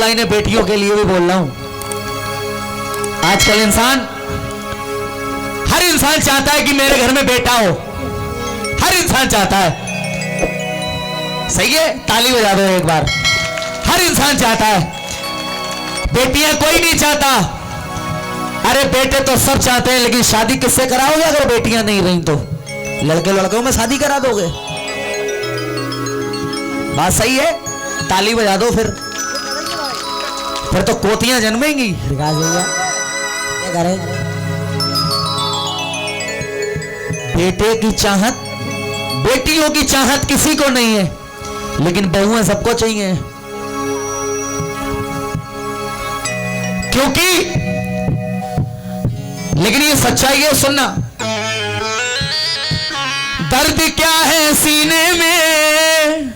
लाइनें बेटियों के लिए भी बोल रहा हूं। आजकल हर इंसान चाहता है कि मेरे घर में बेटा हो, हर इंसान चाहता है। सही है, ताली बजा दो एक बार। हर इंसान चाहता है, बेटियां कोई नहीं चाहता। अरे बेटे तो सब चाहते हैं, लेकिन शादी किससे कराओगे अगर बेटियां नहीं रही तो? लड़के लड़कों में शादी करा दोगे? बात सही है, ताली बजा दो। फिर तो कोतियां जन्मेंगी। क्या करें? बेटे की चाहत, बेटियों की चाहत किसी को नहीं है, लेकिन बहुएं सबको चाहिए। क्योंकि लेकिन ये सच्चाई है, सुनना। दर्द क्या है सीने में।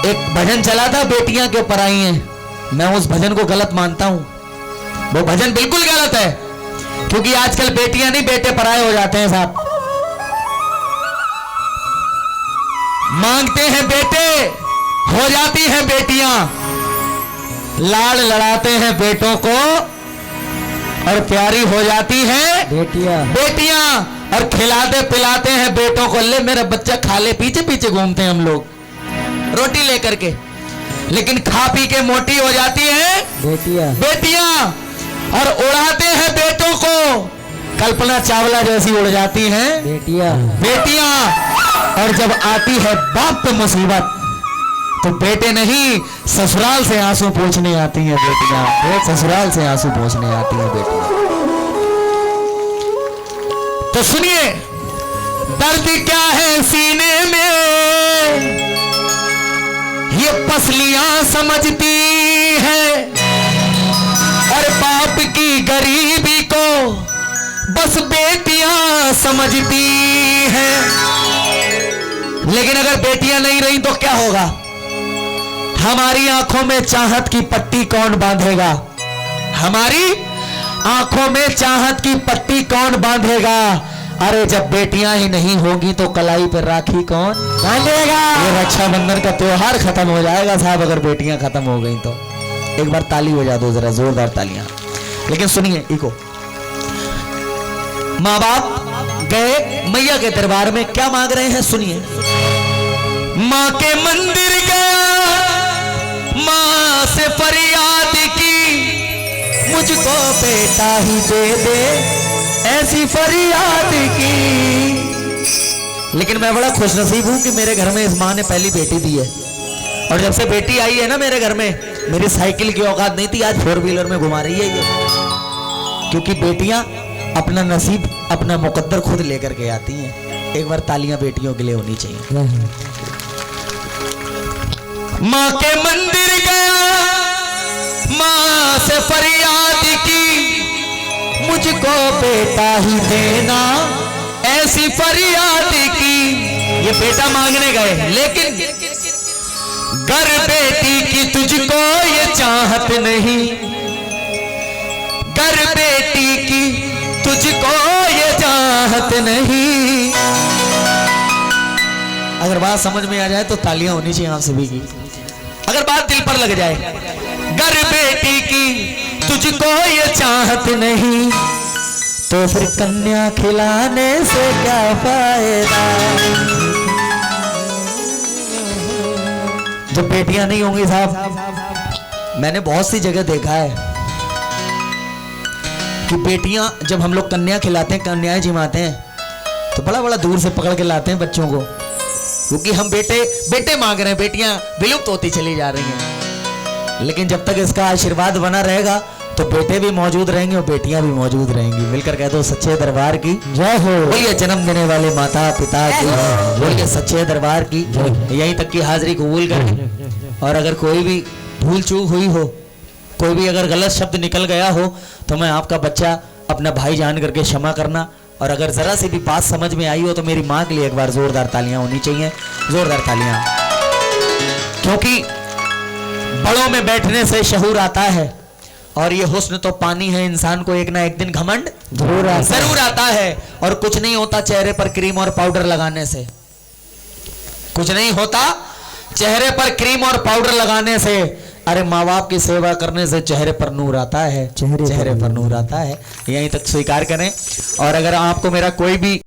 एक भजन चला था, बेटियां क्यों पराई हैं। मैं उस भजन को गलत मानता हूं, वो भजन बिल्कुल गलत है। क्योंकि आजकल बेटियां नहीं, बेटे पराए हो जाते हैं साहब। मांगते हैं बेटे, हो जाती हैं बेटियां। लाड़ लड़ाते हैं बेटों को और प्यारी हो जाती हैं बेटियां। और खिलाते पिलाते हैं बेटों को, ले मेरा बच्चा खा ले, पीछे पीछे घूमते हैं हम लोग रोटी लेकर के। लेकिन खा पी के मोटी हो जाती हैं बेटियां और उड़ाते हैं बेटों को। कल्पना चावला जैसी उड़ जाती हैं बेटियां। और जब आती है बाप पे मुसीबत, तो बेटे नहीं, ससुराल से आंसू पोंछने आती हैं बेटियां। ससुराल से आंसू पोंछने आती हैं बेटियां। तो सुनिए, दर्द क्या है सीने में, ये पसलियां समझती है। और बाप की गरीबी को बस बेटियां समझती हैं। लेकिन अगर बेटियां नहीं रही तो क्या होगा? हमारी आंखों में चाहत की पट्टी कौन बांधेगा? हमारी आंखों में चाहत की पट्टी कौन बांधेगा? अरे जब बेटियां ही नहीं होगी तो कलाई पर राखी कौन बांधेगा? ये रक्षाबंधन का त्योहार खत्म हो जाएगा साहब अगर बेटियां खत्म हो गई तो। एक बार ताली बजा दो जरा, जोरदार तालियां। लेकिन सुनिए, इको माँ बाप गए मैया के दरबार में, क्या मांग रहे हैं सुनिए। माँ के मंदिर गया, माँ से फरियाद की, मुझको बेटा ही दे दे, ऐसी फरियाद की। लेकिन मैं बड़ा खुशनसीब हूं कि मेरे घर में इस माँ ने पहली बेटी दी है। और जब से बेटी आई है ना मेरे घर में, मेरी साइकिल की औकात नहीं थी, आज 4 व्हीलर में घुमा रही है ये। क्योंकि बेटियां अपना नसीब, अपना मुकद्दर खुद लेकर के आती हैं। एक बार तालियां बेटियों के लिए होनी चाहिए। माँ के मंदिर गया, माँ से फरियाद की, मुझको बेटा ही देना, ऐसी फरियाद की। ये बेटा मांगने गए, लेकिन घर बेटी की तुझको ये चाहत नहीं, घर बेटी की तुझको ये चाहत नहीं। अगर बात समझ में आ जाए तो तालियां होनी चाहिए आप सभी की। अगर बात दिल पर लग जाए, घर बेटी की तुझको ये चाहत नहीं, तो फिर कन्या खिलाने से क्या फायदा? जब बेटियां नहीं होंगी साहब, मैंने बहुत सी जगह देखा है कि बेटियां, जब हम लोग कन्या खिलाते हैं, कन्याएं जिमाते हैं, तो बड़ा बड़ा दूर से पकड़ के लाते हैं बच्चों को। क्योंकि हम बेटे मांग रहे हैं, बेटियां विलुप्त होती चली जा रही हैं। लेकिन जब तक इसका आशीर्वाद बना रहेगा तो बेटे भी मौजूद रहेंगे और बेटियां भी मौजूद रहेंगी। मिलकर कह दो सच्चे दरबार की जय हो। बोलिए जन्म देने वाले माता पिता की, बोलिए सच्चे दरबार की। यहीं तक की हाजिरी कबूल करें। और अगर कोई भी भूल चूक हुई हो, कोई भी अगर गलत शब्द निकल गया हो, तो मैं आपका बच्चा, अपना भाई जान करके क्षमा करना। और अगर जरा सी भी बात समझ में आई हो तो मेरी माँ के लिए एक बार जोरदार तालियां होनी चाहिए, जोरदार तालियां। क्योंकि बड़ों में बैठने से शऊर आता है, और ये हुस्न तो पानी है, इंसान को एक ना एक दिन घमंड जरूर आता है। और कुछ नहीं होता चेहरे पर क्रीम और पाउडर लगाने से, कुछ नहीं होता चेहरे पर क्रीम और पाउडर लगाने से। अरे माँ बाप की सेवा करने से चेहरे पर नूर आता है, चेहरे पर नूर आता है। यहीं तक स्वीकार करें। और अगर आपको मेरा कोई भी